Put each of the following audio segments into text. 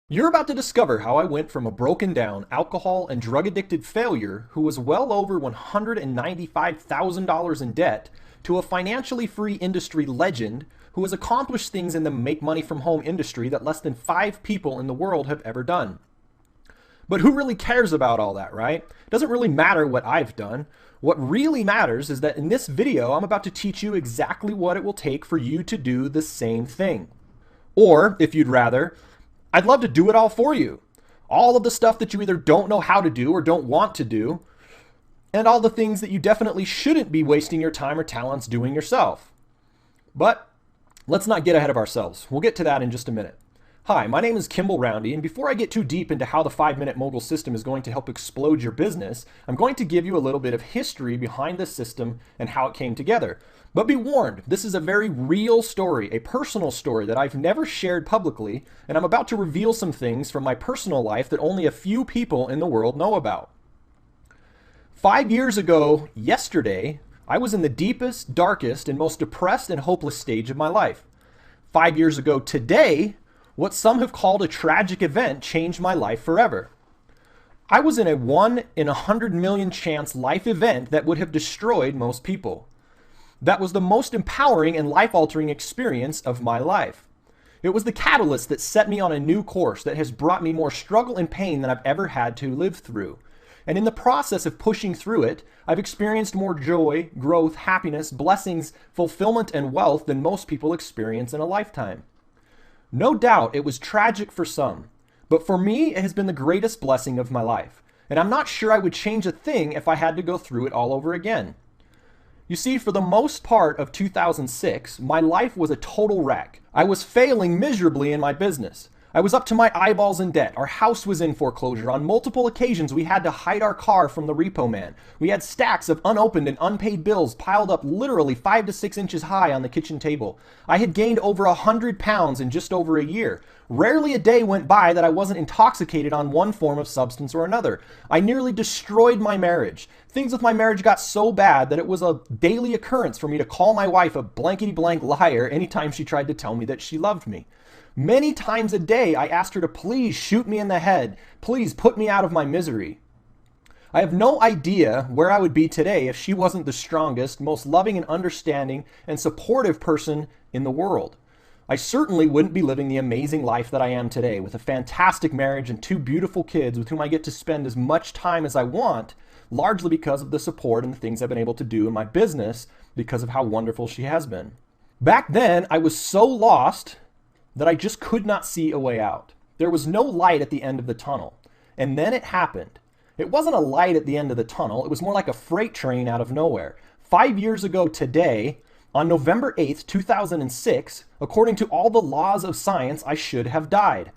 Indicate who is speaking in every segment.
Speaker 1: You're about to discover how I went from a broken down, alcohol and drug addicted failure who was well over $195,000 in debt to a financially free industry legend who has accomplished things in the make money from home industry that less than 5 people in the world have ever done. But who really cares about all that, right? It doesn't really matter what I've done. What really matters is that in this video, I'm about to teach you exactly what it will take for you to do the same thing. Or, if you'd rather, I'd love to do it all for you. All of the stuff that you either don't know how to do or don't want to do, and all the things that you definitely shouldn't be wasting your time or talents doing yourself. But let's not get ahead of ourselves. We'll get to that in just a minute. Hi, my name is Kimball Roundy, and before I get too deep into how the 5-Minute Mogul system is going to help explode your business, I'm going to give you a little bit of history behind this system and how it came together. But be warned, this is a very real story, a personal story that I've never shared publicly, and I'm about to reveal some things from my personal life that only a few people in the world know about. 5 years ago, yesterday, I was in the deepest, darkest, and most depressed and hopeless stage of my life. 5 years ago today, what some have called a tragic event changed my life forever. I was in a 1 in 100 million chance life event that would have destroyed most people. That was the most empowering and life-altering experience of my life. It was the catalyst that set me on a new course that has brought me more struggle and pain than I've ever had to live through. And in the process of pushing through it, I've experienced more joy, growth, happiness, blessings, fulfillment, and wealth than most people experience in a lifetime. No doubt it was tragic for some, but for me it has been the greatest blessing of my life, and I'm not sure I would change a thing if I had to go through it all over again. You see, for the most part of 2006, my life was a total wreck. I was failing miserably in my business. I was up to my eyeballs in debt. Our house was in foreclosure. On multiple occasions, we had to hide our car from the repo man. We had stacks of unopened and unpaid bills piled up literally 5 to 6 inches high on the kitchen table. I had gained over 100 pounds in just over a year. Rarely a day went by that I wasn't intoxicated on one form of substance or another. I nearly destroyed my marriage. Things with my marriage got so bad that it was a daily occurrence for me to call my wife a blankety blank liar anytime she tried to tell me that she loved me. Many times a day, I asked her to please shoot me in the head. Please put me out of my misery. I have no idea where I would be today if she wasn't the strongest, most loving and understanding and supportive person in the world. I certainly wouldn't be living the amazing life that I am today with a fantastic marriage and 2 beautiful kids with whom I get to spend as much time as I want, largely because of the support and the things I've been able to do in my business because of how wonderful she has been. Back then, I was so lost that I just could not see a way out. There was no light at the end of the tunnel. And then it happened. It wasn't a light at the end of the tunnel. It was more like a freight train out of nowhere. 5 years ago today, on November 8th, 2006, according to all the laws of science, I should have died.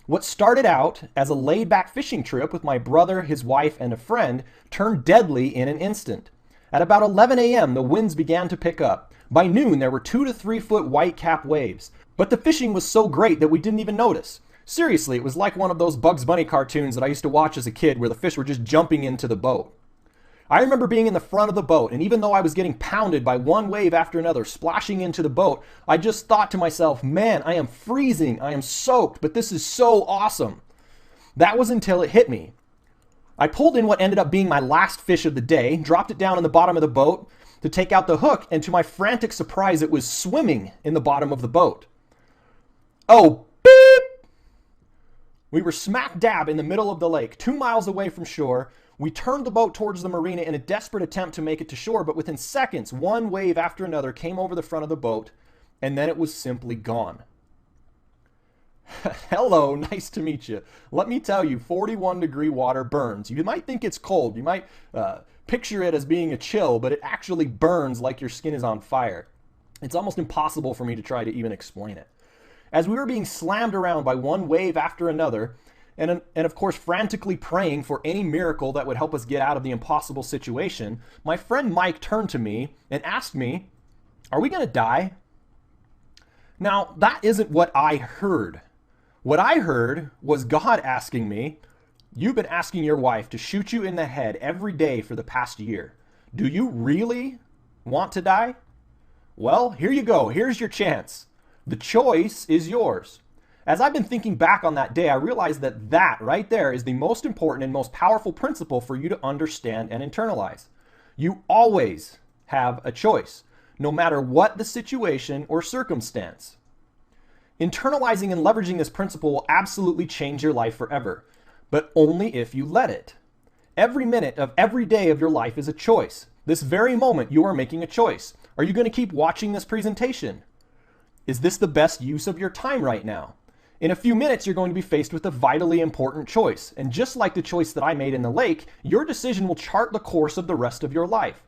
Speaker 1: What started out as a laid-back fishing trip with my brother, his wife, and a friend turned deadly in an instant. At about 11 a.m., the winds began to pick up. By noon, there were 2 to 3 foot white cap waves. But the fishing was so great that we didn't even notice. Seriously, it was like one of those Bugs Bunny cartoons that I used to watch as a kid where the fish were just jumping into the boat. I remember being in the front of the boat, and even though I was getting pounded by one wave after another splashing into the boat, I just thought to myself, man, I am freezing, I am soaked, but this is so awesome. That was until it hit me. I pulled in what ended up being my last fish of the day, dropped it down in the bottom of the boat to take out the hook, and to my frantic surprise, it was swimming in the bottom of the boat. Oh, beep! We were smack dab in the middle of the lake, 2 miles away from shore. We turned the boat towards the marina in a desperate attempt to make it to shore, but within seconds, one wave after another came over the front of the boat, and then it was simply gone. Hello, nice to meet you. Let me tell you, 41-degree water burns. You might think it's cold. You might picture it as being a chill, but it actually burns like your skin is on fire. It's almost impossible for me to try to even explain it. As we were being slammed around by one wave after another, and of course frantically praying for any miracle that would help us get out of the impossible situation, my friend Mike turned to me and asked me, "Are we going to die?" Now, that isn't what I heard. What I heard was God asking me, "You've been asking your wife to shoot you in the head every day for the past year. Do you really want to die? Well, here you go. Here's your chance. The choice is yours. As I've been thinking back on that day, I realized that that right there is the most important and most powerful principle for you to understand and internalize. You always have a choice, no matter what the situation or circumstance. Internalizing and leveraging this principle will absolutely change your life forever, but only if you let it. Every minute of every day of your life is a choice. This very moment, you are making a choice. Are you going to keep watching this presentation? Is this the best use of your time right now? In a few minutes, you're going to be faced with a vitally important choice. And just like the choice that I made in the lake, your decision will chart the course of the rest of your life.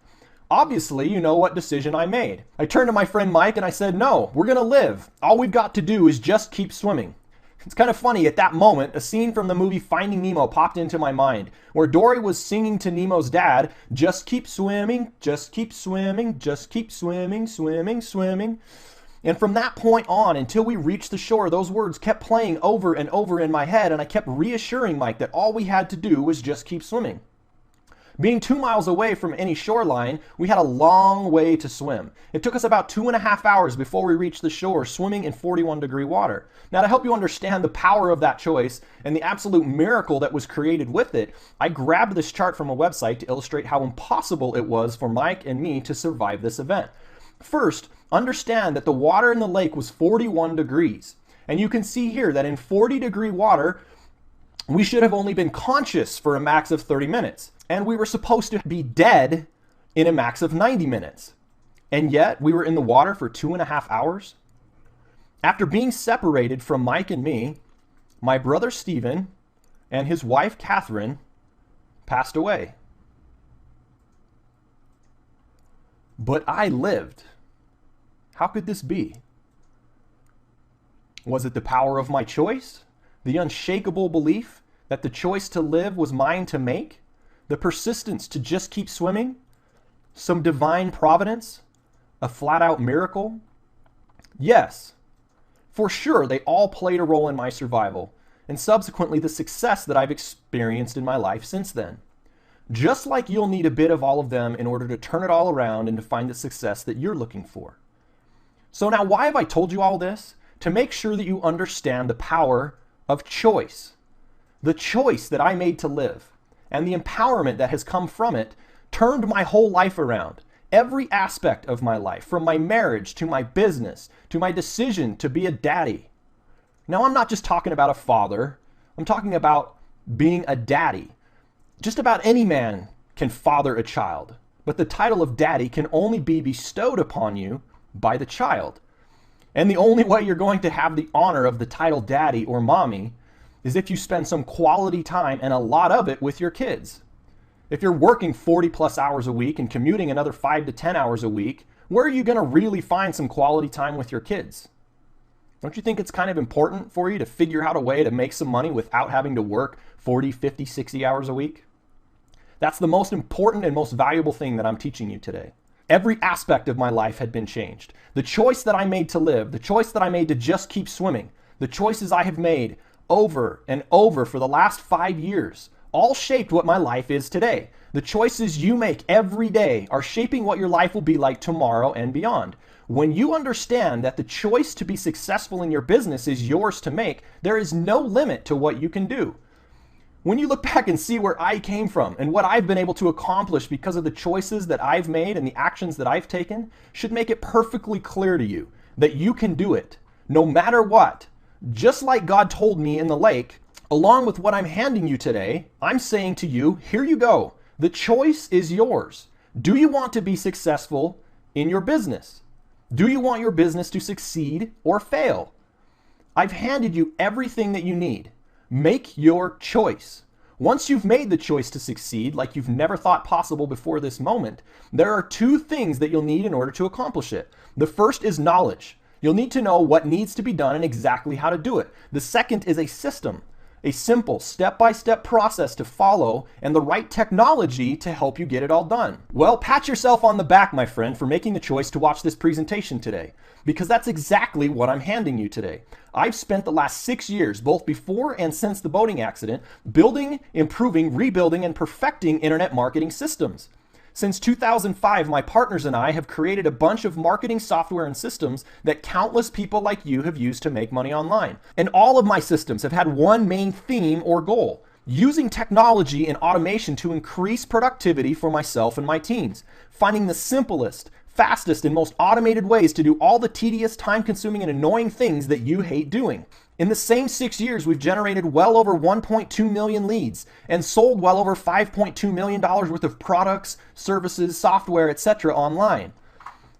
Speaker 1: Obviously, you know what decision I made. I turned to my friend Mike and I said, no, we're going to live. All we've got to do is just keep swimming. It's kind of funny, at that moment, a scene from the movie Finding Nemo popped into my mind, where Dory was singing to Nemo's dad, just keep swimming, just keep swimming, just keep swimming, swimming, swimming. And from that point on, until we reached the shore, those words kept playing over and over in my head, and I kept reassuring Mike that all we had to do was just keep swimming. Being 2 miles away from any shoreline, we had a long way to swim. It took us about 2.5 hours before we reached the shore, swimming in 41-degree water. Now, to help you understand the power of that choice and the absolute miracle that was created with it, I grabbed this chart from a website to illustrate how impossible it was for Mike and me to survive this event. First, understand that the water in the lake was 41 degrees. And you can see here that in 40-degree water, we should have only been conscious for a max of 30 minutes. And we were supposed to be dead in a max of 90 minutes. And yet, we were in the water for 2.5 hours. After being separated from Mike and me, my brother Stephen and his wife Catherine passed away. But I lived. How could this be? Was it the power of my choice? The unshakable belief that the choice to live was mine to make? The persistence to just keep swimming? Some divine providence? A flat-out miracle? Yes, for sure, they all played a role in my survival, and subsequently the success that I've experienced in my life since then. Just like you'll need a bit of all of them in order to turn it all around and to find the success that you're looking for. So now, why have I told you all this? To make sure that you understand the power of choice. The choice that I made to live and the empowerment that has come from it turned my whole life around. Every aspect of my life, from my marriage to my business to my decision to be a daddy. Now, I'm not just talking about a father. I'm talking about being a daddy. Just about any man can father a child, but the title of daddy can only be bestowed upon you by the child. And the only way you're going to have the honor of the title daddy or mommy is if you spend some quality time, and a lot of it, with your kids. If you're working 40 plus hours a week and commuting another 5 to 10 hours a week, where are you going to really find some quality time with your kids? Don't you think it's kind of important for you to figure out a way to make some money without having to work 40, 50, 60 hours a week? That's the most important and most valuable thing that I'm teaching you today. Every aspect of my life had been changed. The choice that I made to live, the choice that I made to just keep swimming, the choices I have made over and over for the last 5 years, all shaped what my life is today. The choices you make every day are shaping what your life will be like tomorrow and beyond. When you understand that the choice to be successful in your business is yours to make, there is no limit to what you can do. When you look back and see where I came from and what I've been able to accomplish because of the choices that I've made and the actions that I've taken, should make it perfectly clear to you that you can do it no matter what. Just like God told me in the lake, along with what I'm handing you today, I'm saying to you, here you go. The choice is yours. Do you want to be successful in your business? Do you want your business to succeed or fail? I've handed you everything that you need. Make your choice. Once you've made the choice to succeed like you've never thought possible before this moment, there are 2 things that you'll need in order to accomplish it. The first is knowledge. You'll need to know what needs to be done and exactly how to do it. The second is a system, a simple step-by-step process to follow and the right technology to help you get it all done. Well, pat yourself on the back, my friend, for making the choice to watch this presentation today, because that's exactly what I'm handing you today. I've spent the last 6 years, both before and since the boating accident, building, improving, rebuilding, and perfecting internet marketing systems. Since 2005, my partners and I have created a bunch of marketing software and systems that countless people like you have used to make money online. And all of my systems have had one main theme or goal: using technology and automation to increase productivity for myself and my teams, finding the simplest, fastest, and most automated ways to do all the tedious, time-consuming, and annoying things that you hate doing. In the same 6 years, we've generated well over 1.2 million leads and sold well over $5.2 million worth of products, services, software, etc. online.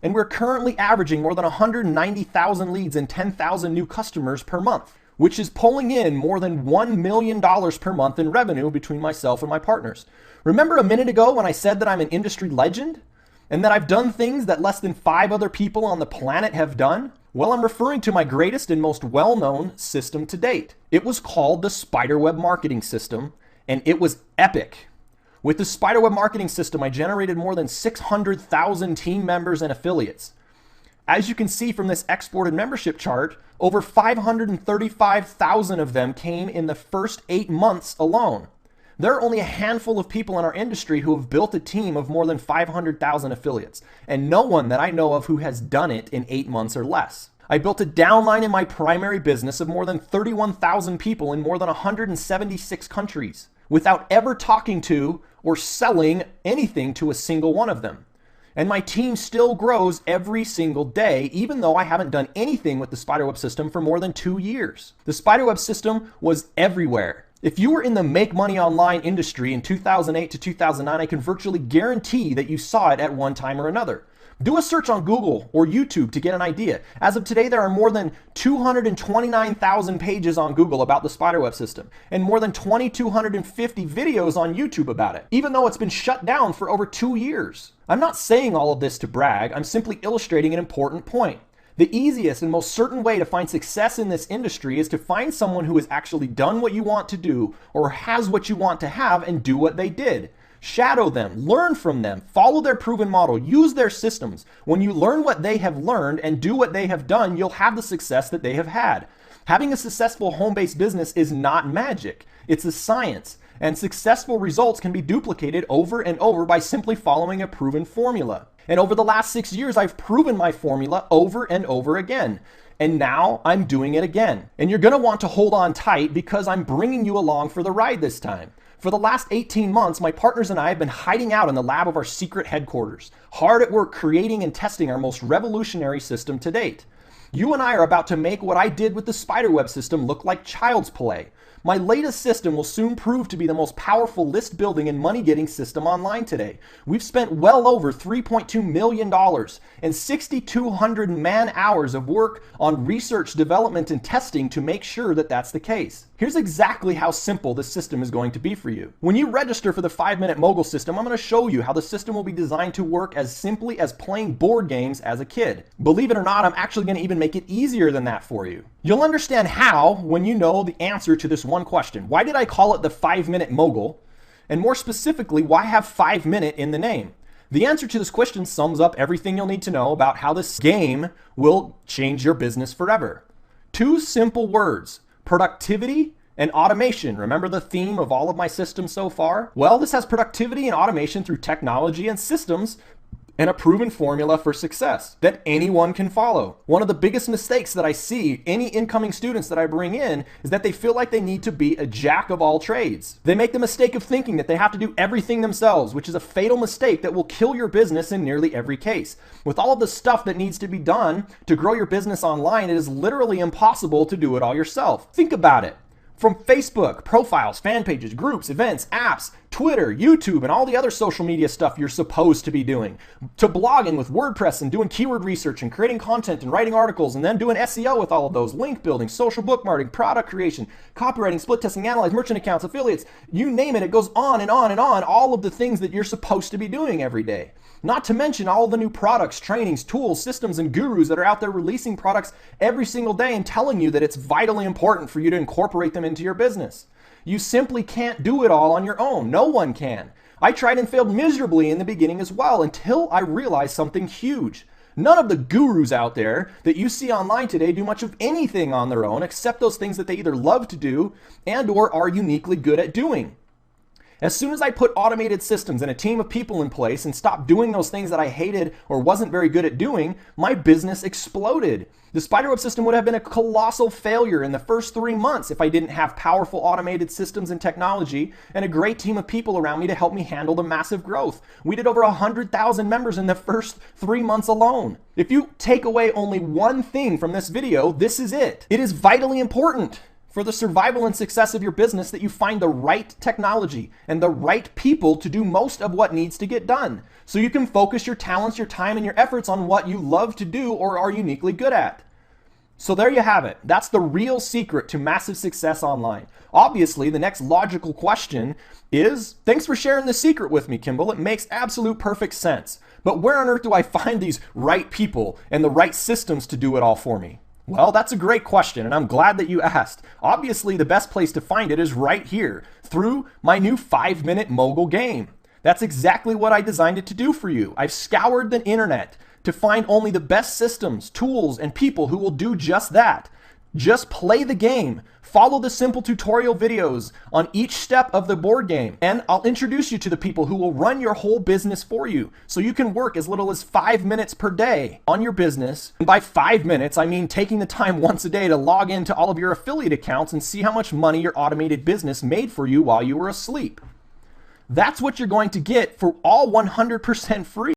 Speaker 1: And we're currently averaging more than 190,000 leads and 10,000 new customers per month, which is pulling in more than $1 million per month in revenue between myself and my partners. Remember a minute ago when I said that I'm an industry legend and that I've done things that less than 5 other people on the planet have done? Well, I'm referring to my greatest and most well-known system to date. It was called the Spiderweb Marketing System, and it was epic. With the Spiderweb Marketing System, I generated more than 600,000 team members and affiliates. As you can see from this exported membership chart, over 535,000 of them came in the first 8 months alone. There are only a handful of people in our industry who have built a team of more than 500,000 affiliates, and no one that I know of who has done it in 8 months or less. I built a downline in my primary business of more than 31,000 people in more than 176 countries without ever talking to or selling anything to a single one of them. And my team still grows every single day, even though I haven't done anything with the Spiderweb system for more than 2 years. The Spiderweb system was everywhere. If you were in the make money online industry in 2008 to 2009, I can virtually guarantee that you saw it at one time or another. Do a search on Google or YouTube to get an idea. As of today, there are more than 229,000 pages on Google about the Spiderweb system and more than 2,250 videos on YouTube about it, even though it's been shut down for over 2 years. I'm not saying all of this to brag. I'm simply illustrating an important point. The easiest and most certain way to find success in this industry is to find someone who has actually done what you want to do or has what you want to have and do what they did. Shadow them, learn from them, follow their proven model, use their systems. When you learn what they have learned and do what they have done, you'll have the success that they have had. Having a successful home-based business is not magic. It's a science, and successful results can be duplicated over and over by simply following a proven formula. And over the last 6 years, I've proven my formula over and over again. And now I'm doing it again. And you're going to want to hold on tight because I'm bringing you along for the ride this time. For the last 18 months, my partners and I have been hiding out in the lab of our secret headquarters, hard at work creating and testing our most revolutionary system to date. You and I are about to make what I did with the Spiderweb system look like child's play. My latest system will soon prove to be the most powerful list building and money getting system online today. We've spent well over $3.2 million and 6,200 man hours of work on research, development, and testing to make sure that that's the case. Here's exactly how simple this system is going to be for you. When you register for the 5-Minute Mogul system, I'm going to show you how the system will be designed to work as simply as playing board games as a kid. Believe it or not, I'm actually going to even make it easier than that for you. You'll understand how when you know the answer to this one question. Why did I call it the 5-Minute Mogul? And more specifically, why have 5-minute in the name? The answer to this question sums up everything you'll need to know about how this game will change your business forever. 2 simple words: productivity and automation. Remember the theme of all of my systems so far? Well, this has productivity and automation through technology and systems and a proven formula for success that anyone can follow. One of the biggest mistakes that I see any incoming students that I bring in is that they feel like they need to be a jack of all trades. They make the mistake of thinking that they have to do everything themselves, which is a fatal mistake that will kill your business in nearly every case. With all of the stuff that needs to be done to grow your business online, it is literally impossible to do it all yourself. Think about it. From Facebook, profiles, fan pages, groups, events, apps, Twitter, YouTube, and all the other social media stuff you're supposed to be doing, to blogging with WordPress and doing keyword research and creating content and writing articles and then doing SEO with all of those, link building, social bookmarking, product creation, copywriting, split testing, analyze, merchant accounts, affiliates, you name it, it goes on and on and on, all of the things that you're supposed to be doing every day. Not to mention all the new products, trainings, tools, systems, and gurus that are out there releasing products every single day and telling you that it's vitally important for you to incorporate them into your business. You simply can't do it all on your own. No one can. I tried and failed miserably in the beginning as well until I realized something huge. None of the gurus out there that you see online today do much of anything on their own except those things that they either love to do and or are uniquely good at doing. As soon as I put automated systems and a team of people in place and stopped doing those things that I hated or wasn't very good at doing, my business exploded. The spiderweb system would have been a colossal failure in the first 3 months if I didn't have powerful automated systems and technology and a great team of people around me to help me handle the massive growth. We did over 100,000 members in the first 3 months alone. If you take away only one thing from this video, this is it. It is vitally important for the survival and success of your business that you find the right technology and the right people to do most of what needs to get done, so you can focus your talents, your time, and your efforts on what you love to do or are uniquely good at. So there you have it. That's the real secret to massive success online. Obviously, the next logical question is, thanks for sharing the secret with me, Kimball. It makes absolute perfect sense. But where on earth do I find these right people and the right systems to do it all for me? Well, that's a great question, and I'm glad that you asked. Obviously, the best place to find it is right here, through my new 5-minute Mogul game. That's exactly what I designed it to do for you. I've scoured the internet to find only the best systems, tools, and people who will do just that. Just play the game. Follow the simple tutorial videos on each step of the board game, and I'll introduce you to the people who will run your whole business for you, so you can work as little as 5 minutes per day on your business. And by 5 minutes, I mean taking the time once a day to log into all of your affiliate accounts and see how much money your automated business made for you while you were asleep. That's what you're going to get for all 100% free.